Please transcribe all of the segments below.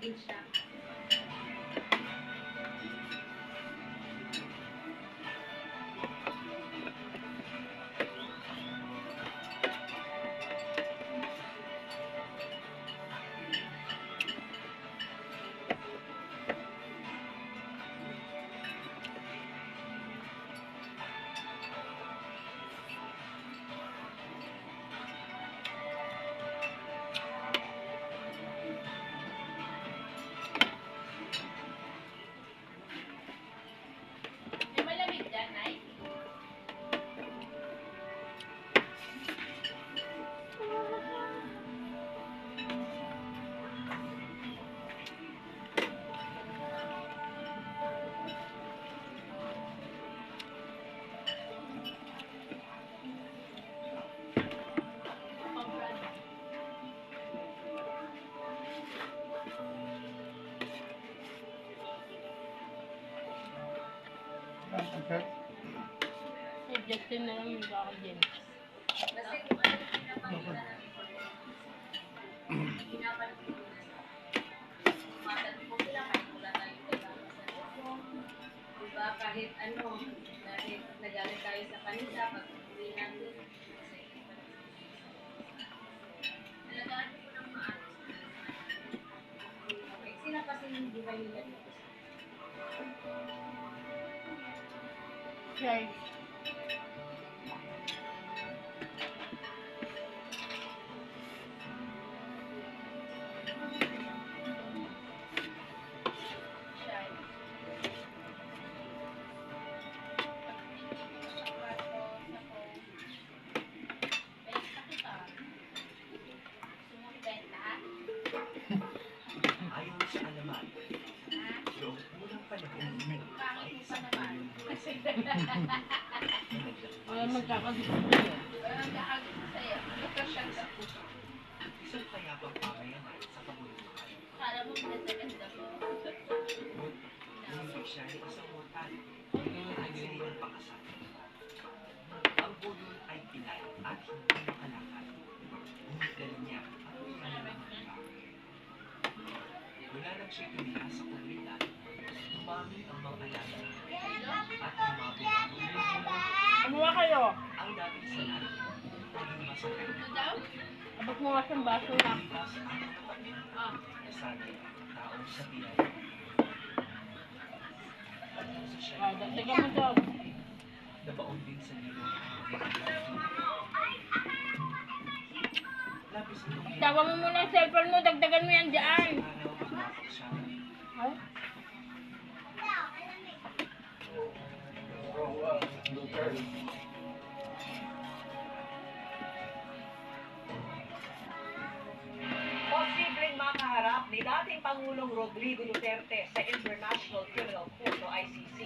din siya. May malamig dyan, Nay? Okay. Justin na lang yung baka dyan. Kasi kung ano yung pinapakita namin, pinapalagay ko na sa masabi ko sila kahit wala tayong kailangan sa cellphone. Diba, kahit ano, dahil nagalit tayo sa kanila, pag uwi natin, kasi talagaan ko ng maayos. Okay, sila kasi hindi ba nila dito Right. Ayon sa alaman, noong unang panahon ay isang Wala magkakagusto sa'yo. isang payapang pamayanan sa kabundukan. Kala mo ganda-ganda mo. Ngunit siya ay isang mortal at sa iyong pakasal. Ang bulol ay pinay at hindi makalakad. Ngunit dala niya ang iyang mga bagay. Mula nang siya tumira sa komunidad, dumami ang mga alaga at lumabo ang Kumuha kayo. ang dating sanay. Naging masakit. Ano daw? Abot mo nga siyang baso na. Lipas ang kapatid Ah, na sanay ang taong sa pinay. At nang sa siya Ah, dagdagan mo daw. nabaon din sa nilo labis itong Tawa mo muna yung cellphone mo. Dagdagan mo yan dyan. araw pagdapak siya. Ay? Posibleng makaharap ni dating Pangulong Rodrigo Duterte sa International Criminal Court o ICC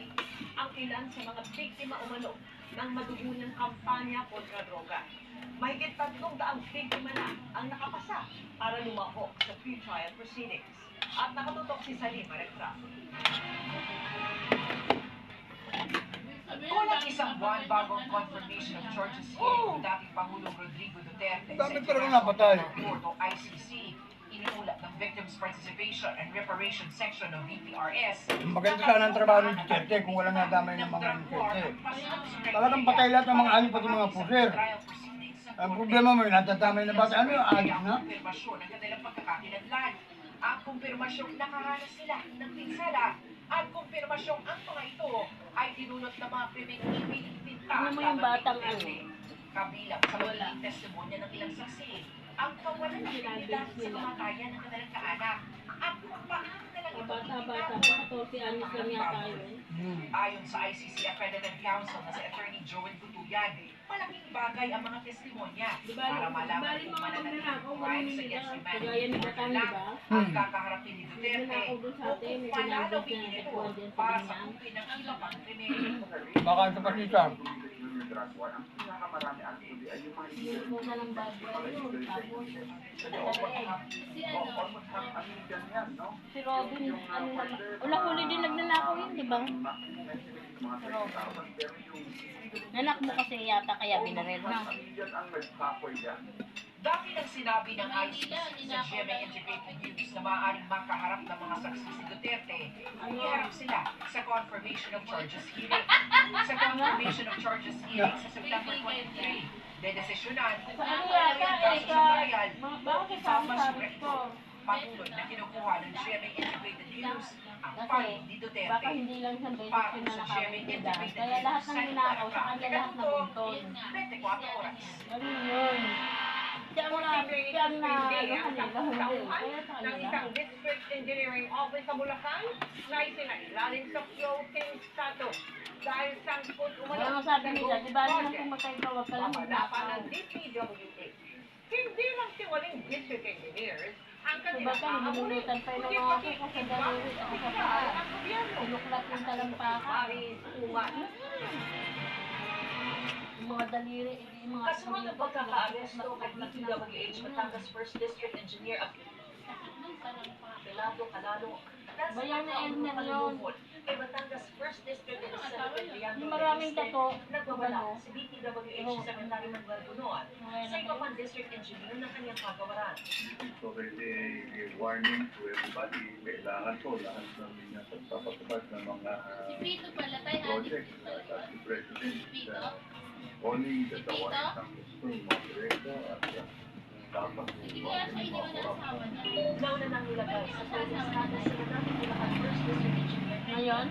ang ilan sa mga biktima umano ng madugunang kampanya kontra droga. Mahigit 300 biktima na ang nakapasa para lumahok sa pre-trial proceedings. At nakatutok si Salim Arectra. Kulang isang buwan bago ang confirmation of charges hearing ng dating Pangulong Rodrigo Duterte Ang dami sa talaga International napatay. Criminal Court o ICC. Iniulat ng Victims Participation and Reparation Section ng VPRS. Maganda sana ang trabaho ni Duterte kung walang nadamay ng mga Duterte. Talagang patay lahat ng mga hayop pati mga puser. Ang problema mo, natatamay na bata. Ano yung ayos na? Kumpirmasyon ng kanilang pagkakakilanlan. Ang kumpirmasyong nakaranas sila ng pinsala. At kumpirmasyong ang mga ito ay dinulot ng mga krimeng ipinipinta. Ano mo yung batang ano? Kabilang sa mga testimonya ng ilang saksi. Ang kawalan ng dignidad sa kamatayan ng kanilang kaanak. At kung paano nilang ito Bata-bata. 14 anos lang yata yun. Ayon sa ICC Accredited Council na si Attorney Joel Butuyan, malaking bagay ang mga testimonya Diba, para malaman diba kung mga mananatiling magnanakaw, crimes ganun against nila. humanity Kagaya ni Batang, lang diba? ang kakaharapin ni Duterte Magnanakaw dun sa o atin, kung may pananawin ginagawa ito na nagkuhan dyan sa para ganyan. sakupin ng iba pang krimen. Baka sa pasita. Yung na ng bad boy yun. Tapos, si ano, si Robin, ano naman. Wala huli din nagnanakaw yun, di ba? Si Robin. Nanak mo kasi yata kaya binaril na. Dati nang sinabi ng ICC sa GMA Integrated News na maaaring makaharap ng mga saksi si Duterte kung iharap sila sa confirmation of charges hearing. Sa confirmation of charges hearing sa September 23, dedesisyonan kung Ano tutuloy yata, ang kaso Erika? sa trial o Bakit kasama ipapasuret ko? patuloy na kinukuha ng GMA Integrated News ang Kasi, file ni baka Duterte. hindi lang siya Para beses na sa GMA nakawin Integrated kaya lahat News, ng sa ninakaw sa kanya lahat Katuto, nabuntun. 24 oras. Ano yun? Siya ang na, siya ang na, ano kanila, hindi. Kaya sa ng kanila. isang district engineering office sa Bulacan na isinailalim sa floating status dahil sangkot Kaya umano nga sabi nila, di ba naman kung magkaiba, wag ka lang Wala pa magnakaw. ng DPWH. Hindi lang tiwaling district engineers ang Diba kanilang ka, nilulutan pa yung kundi mga pati ako sa ibang daliri at sa opisyal paa. ng gobyerno. Sinuklat yung talampakan. Maris Uman. Yung mga daliri, yung mga Kasunod ng pagkakaaresto kay DPWH Batangas First District Engineer Apelado Calalo Bayan na Elmer yun. kay Batangas First District Engineer Leandro Yung maraming Beniste, tato, nagwawala ano, si DPWH Secretary Manuel Bunoan sa iba pang district engineer ng kanyang kagawaran. It's already a warning to everybody. Kailangan po lahat ng nagpapatupad ng mga Pito pala tayo, projects at the President calling that the one ng gusto ng mga proyekto at dapat Nauna nang nilagay sa presence natin si Renato Bulacan First District Engineer Ngayon?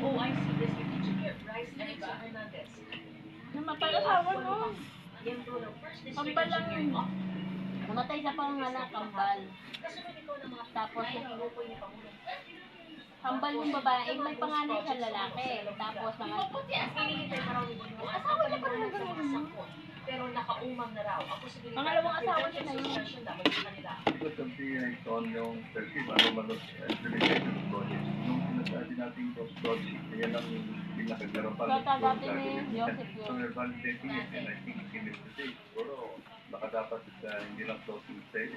OIC District Engineer Bryce Erickson Hernandez. Namatay asawa nun. Miyembro ng First District Kambal lang yun. Engineering Namatay sa panganak, kambal. Kasunod ito ng mga Tapos, tinutukoy ni Pangulong. kambal yung babae, may panganay siya lalaki. Tapos, mga Hinihintay pa raw ni Bunuan Asawa niya pa rin sa mga ganun. sangkot. Pero nakaumang na raw ang posibilidad Pangalawang na asawa criminal niya na yun. suspension dapat sa kanila. because of the on yung perceive anomalous implementation of projects. Nung sinasabi natin those projects, yan ang pinakagarapan. Kata dati ni Joseph So yun. we're validating it and I think in this stage, siguro baka dapat hindi lang floating state,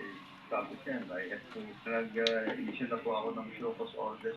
status yan. I have to nag-issue na po ako ng show cause order